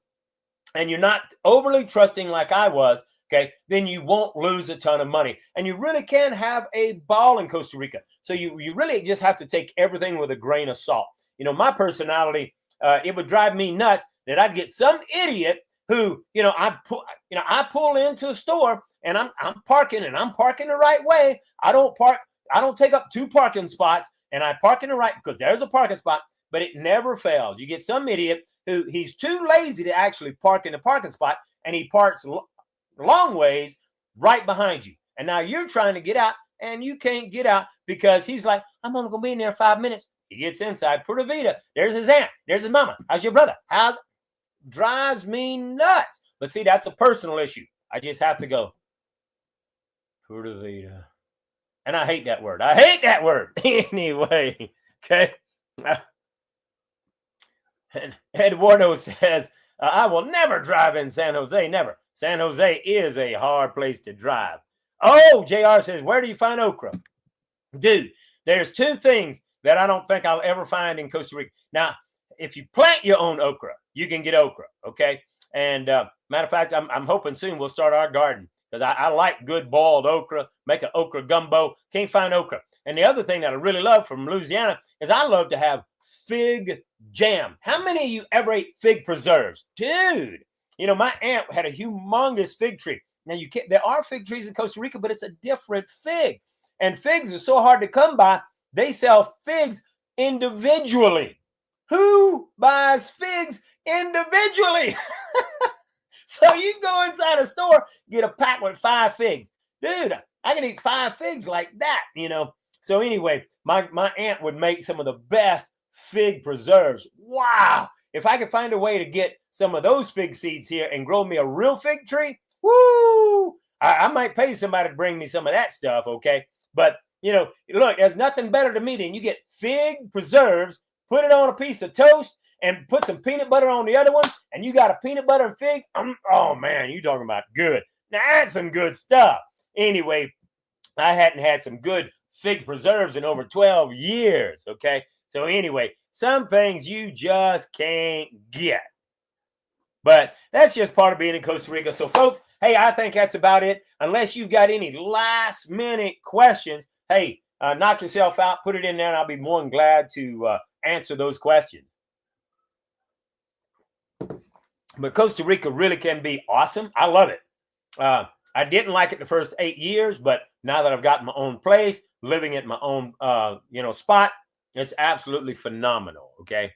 and you're not overly trusting like I was, okay, then you won't lose a ton of money. And you really can have a ball in Costa Rica. So you really just have to take everything with a grain of salt. My personality, it would drive me nuts that I'd get some idiot who, I pull into a store and I'm parking the right way. I don't take up 2 parking spots, and I park in the right because there's a parking spot, but it never fails. You get some idiot who he's too lazy to actually park in the parking spot, and he parks long ways right behind you. And now you're trying to get out, and you can't get out because he's like, I'm only going to be in there 5 minutes. He gets inside, Pura Vida. There's his aunt. There's his mama. How's your brother? Drives me nuts. But see, that's a personal issue. I just have to go, Pura Vida. And I hate that word. I hate that word. Anyway, okay. And Eduardo says, I will never drive in San Jose. Never. San Jose is a hard place to drive. Oh, JR says, where do you find okra? Dude, there's two things that I don't think I'll ever find in Costa Rica. Now, if you plant your own okra, you can get okra, okay? And matter of fact, I'm hoping soon we'll start our garden because I like good boiled okra, make an okra gumbo. Can't find okra. And the other thing that I really love from Louisiana is I love to have fig jam. How many of you ever ate fig preserves? Dude, you know, my aunt had a humongous fig tree. Now, there are fig trees in Costa Rica, but it's a different fig. And figs are so hard to come by, they sell figs individually. Who buys figs individually? So you go inside a store, get a pack with 5 figs. Dude, I can eat 5 figs like that, you know. So anyway, my aunt would make some of the best fig preserves. Wow. If I could find a way to get some of those fig seeds here and grow me a real fig tree, woo, I might pay somebody to bring me some of that stuff, okay? But, you know, look, there's nothing better to me than you get fig preserves, put it on a piece of toast, and put some peanut butter on the other one, and you got a peanut butter and fig. Oh, man, you talking about good. Now, that's some good stuff. Anyway, I hadn't had some good fig preserves in over 12 years, okay? So anyway, some things you just can't get. But that's just part of being in Costa Rica. So, folks, hey, I think that's about it. Unless you've got any last-minute questions, hey, knock yourself out, put it in there, and I'll be more than glad to answer those questions. But Costa Rica really can be awesome. I love it. I didn't like it the first 8 years, but now that I've got my own place, living at my own, spot, it's absolutely phenomenal, okay?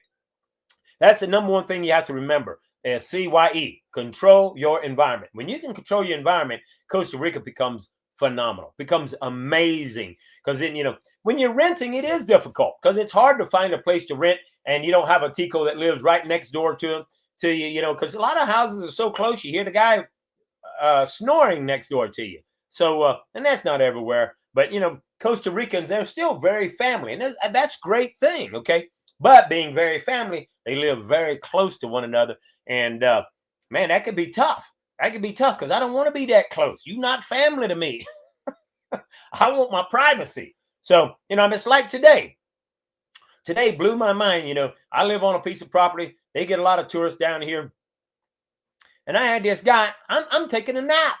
That's the number one thing you have to remember. CYE, control your environment. When you can control your environment, Costa Rica becomes phenomenal, becomes amazing. Because then, you know, when you're renting, it is difficult because it's hard to find a place to rent and you don't have a Tico that lives right next door to you, you know, because a lot of houses are so close. You hear the guy snoring next door to you. So, and that's not everywhere. But, you know, Costa Ricans, they're still very family. And that's a great thing, okay? But being very family, they live very close to one another. And, man, that could be tough. That could be tough because I don't want to be that close. You're not family to me. I want my privacy. So, you know, it's like today. Today blew my mind. You know, I live on a piece of property. They get a lot of tourists down here. And I had this guy, I'm taking a nap.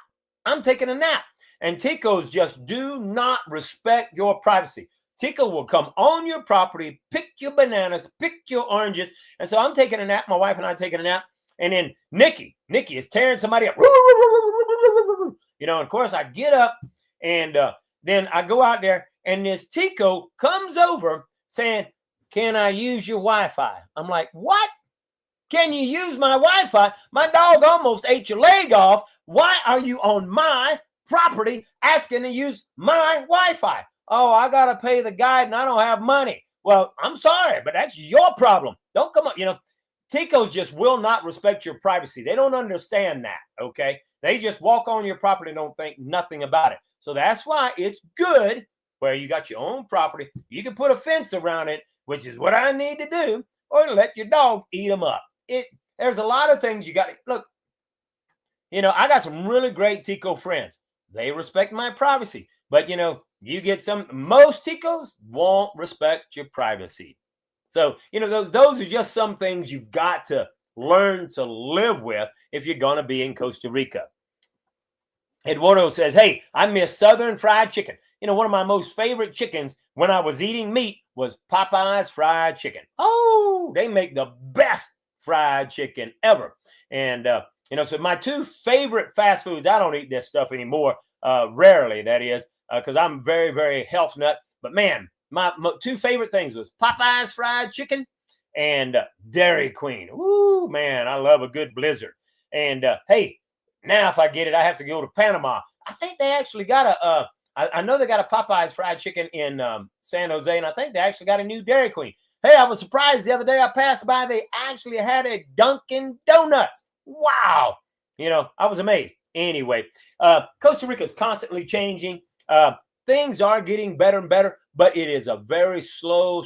I'm taking a nap. And Ticos just do not respect your privacy. Tico will come on your property, pick your bananas, pick your oranges. And so I'm taking a nap. My wife and I are taking a nap. And then Nikki is tearing somebody up. You know, of course, I get up and then I go out there and this Tico comes over saying, can I use your Wi-Fi? I'm like, what? Can you use my Wi-Fi? My dog almost ate your leg off. Why are you on my property asking to use my Wi-Fi? Oh, I got to pay the guide and I don't have money. Well, I'm sorry, but that's your problem. Don't come up. You know, Ticos just will not respect your privacy. They don't understand that, okay? They just walk on your property and don't think nothing about it. So that's why it's good where you got your own property. You can put a fence around it, which is what I need to do, or let your dog eat them up. There's a lot of things you got to look. You know, I got some really great Tico friends. They respect my privacy, but you know, you get most Ticos won't respect your privacy. So, you know, those are just some things you've got to learn to live with if you're going to be in Costa Rica. Eduardo says, hey, I miss Southern fried chicken. You know, one of my most favorite chickens when I was eating meat was Popeye's fried chicken. Oh, they make the best fried chicken ever. And, you know, so my two favorite fast foods, I don't eat this stuff anymore, rarely, that is, because I'm very, very health nut. But, man, my two favorite things was Popeye's fried chicken and Dairy Queen. Ooh, man, I love a good blizzard. And, hey, now if I get it, I have to go to Panama. I think they actually got I know they got a Popeye's fried chicken in San Jose, and I think they actually got a new Dairy Queen. Hey, I was surprised the other day I passed by, they actually had a Dunkin' Donuts. Wow. You know, I was amazed. Anyway, Costa Rica is constantly changing. things are getting better and better, but it is a very slow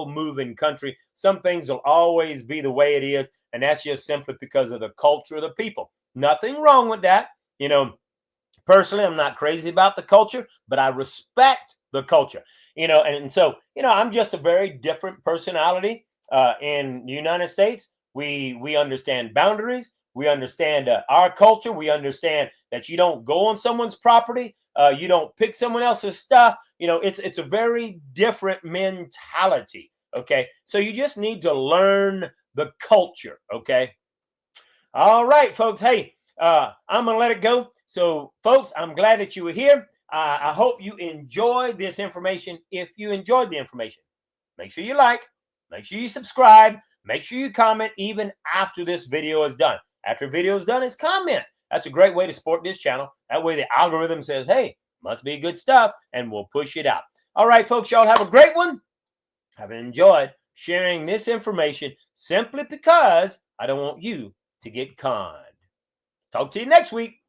moving country. Some things will always be the way it is, and that's just simply because of the culture of the people. Nothing wrong with that. You know, personally, I'm not crazy about the culture, but I respect the culture. You know, and so, you know, I'm just a very different personality. In the United States, we understand boundaries. We understand our culture. We understand that you don't go on someone's property. You don't pick someone else's stuff. You know, it's a very different mentality. Okay, so you just need to learn the culture. Okay. All right, folks. Hey, I'm gonna let it go. So, folks, I'm glad that you were here. I hope you enjoyed this information. If you enjoyed the information, make sure you like, make sure you subscribe, make sure you comment even after this video is done. After video is done, is comment. That's a great way to support this channel. That way the algorithm says, hey, must be good stuff, and we'll push it out. All right, folks, y'all have a great one. I've enjoyed sharing this information simply because I don't want you to get conned. Talk to you next week.